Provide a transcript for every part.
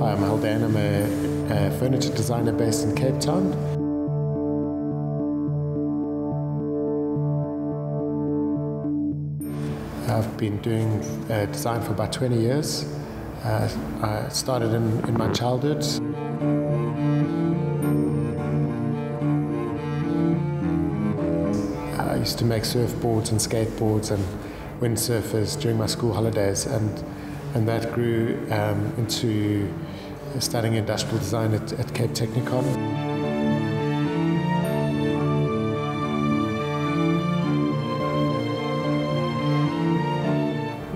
Hi, I'm Haldane. I'm a furniture designer based in Cape Town. I've been doing design for about 20 years. I started in my childhood. I used to make surfboards and skateboards and windsurfers during my school holidays, and that grew into studying industrial design at Cape Technicon.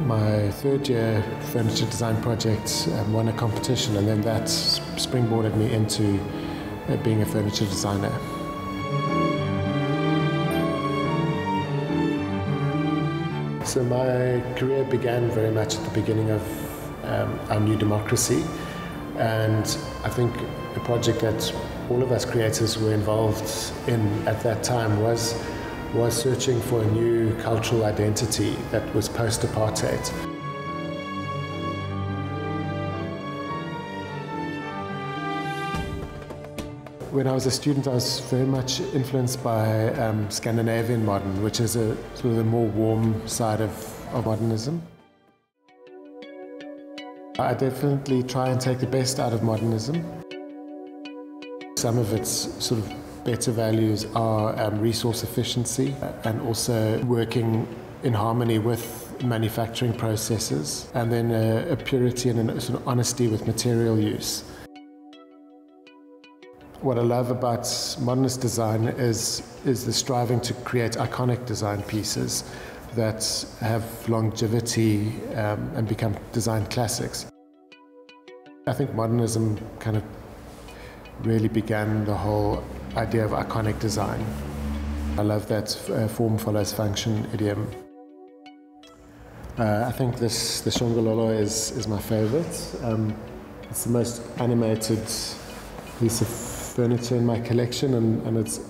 My third year furniture design project won a competition, and then that springboarded me into being a furniture designer. So my career began very much at the beginning of our new democracy, and I think the project that all of us creators were involved in at that time was searching for a new cultural identity that was post-apartheid. When I was a student, I was very much influenced by Scandinavian modern, which is a sort of the more warm side of modernism. I definitely try and take the best out of modernism. Some of its sort of better values are resource efficiency and also working in harmony with manufacturing processes, and then a purity and a sort of honesty with material use. What I love about modernist design is the striving to create iconic design pieces that have longevity and become design classics. I think modernism kind of really began the whole idea of iconic design. I love that form follows function idiom. I think the Shongololo is my favorite. It's the most animated piece of furniture in my collection, and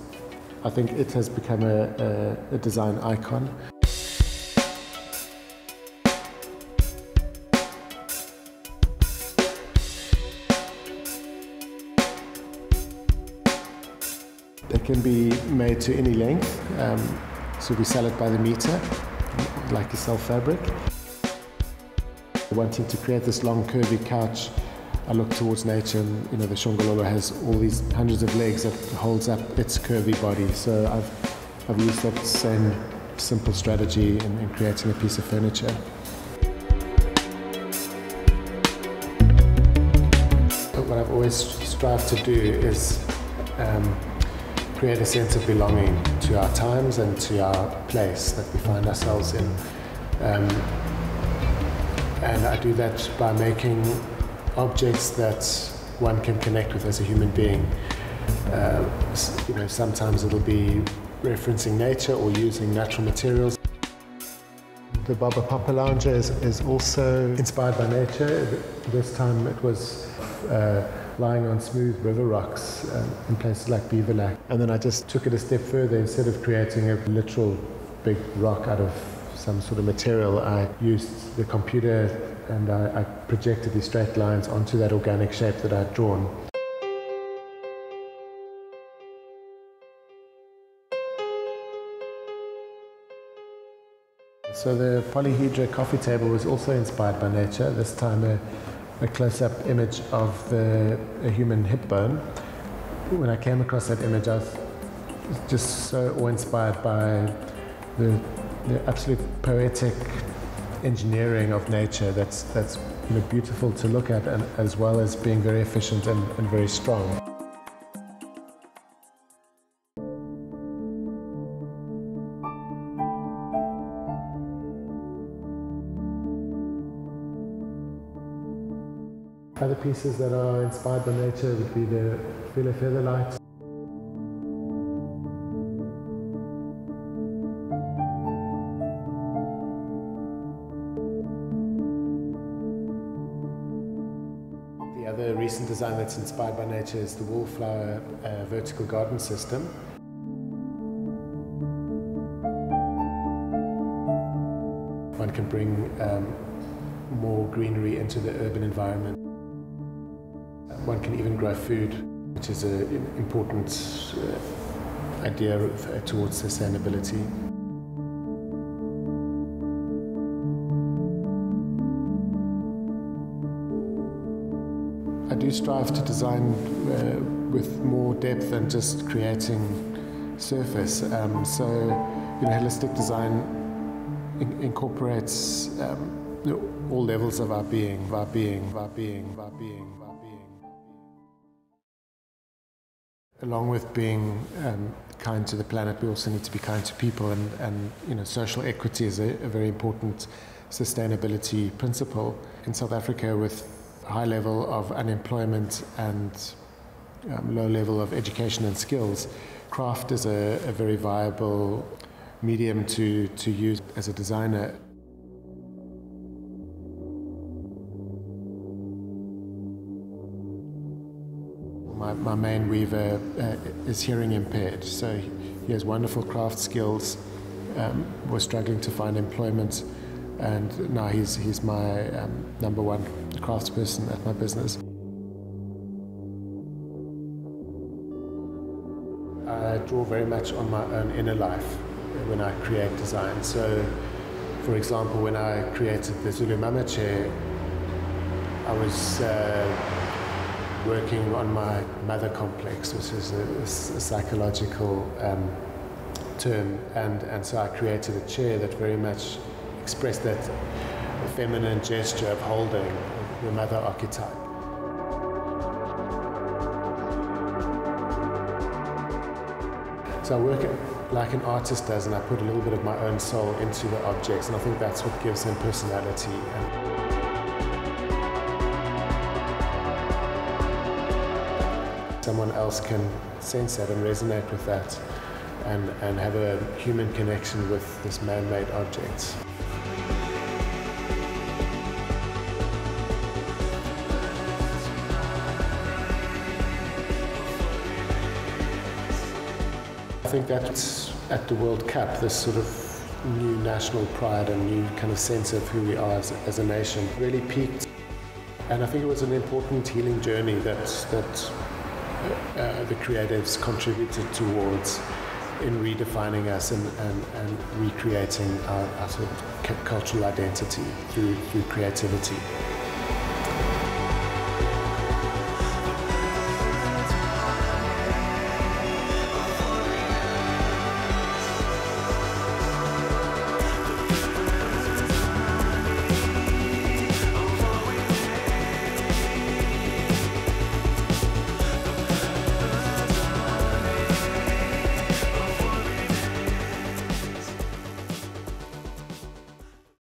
I think it has become a design icon. They can be made to any length, so we sell it by the meter, like you sell fabric. Wanting to create this long curvy couch, I look towards nature, and the Shongololo has all these hundreds of legs that holds up its curvy body. So I've used that same simple strategy in creating a piece of furniture. What I've always strived to do is create a sense of belonging to our times and to our place that we find ourselves in. And I do that by making objects that one can connect with as a human being. Sometimes it'll be referencing nature or using natural materials. The Baba Papa Lounger is also inspired by nature. This time it was lying on smooth river rocks in places like Beaverlack. And then I just took it a step further. Instead of creating a literal big rock out of some sort of material, I used the computer and I projected these straight lines onto that organic shape that I'd drawn. So the polyhedra coffee table was also inspired by nature, this time a close-up image of a human hip bone. When I came across that image, I was just so awe-inspired by the absolute poetic engineering of nature that's beautiful to look at, and as well as being very efficient and very strong. Other pieces that are inspired by nature would be the Fila Featherlight. The other recent design that's inspired by nature is the Wallflower vertical garden system. One can bring more greenery into the urban environment. one can even grow food, which is an important idea towards sustainability. I do strive to design with more depth than just creating surface. Holistic design incorporates all levels of our being. Along with being kind to the planet, we also need to be kind to people, and social equity is a very important sustainability principle. In South Africa, with high level of unemployment and low level of education and skills, craft is a very viable medium to use as a designer. My main weaver is hearing impaired, so he has wonderful craft skills, was struggling to find employment, and now he's my number one craftsperson at my business. I draw very much on my own inner life when I create design. So, for example, when I created the Zulu Mama chair, I was working on my mother complex, which is a psychological term, and so I created a chair that very much expressed that feminine gesture of holding the mother archetype. So I work like an artist does, and I put a little bit of my own soul into the objects, and I think that's what gives them personality. Someone else can sense that and resonate with that, and have a human connection with this man-made object. I think that at the World Cup, this sort of new national pride and new kind of sense of who we are as a nation really peaked. And I think it was an important healing journey that the creatives contributed towards in redefining us and recreating our sort of cultural identity through creativity.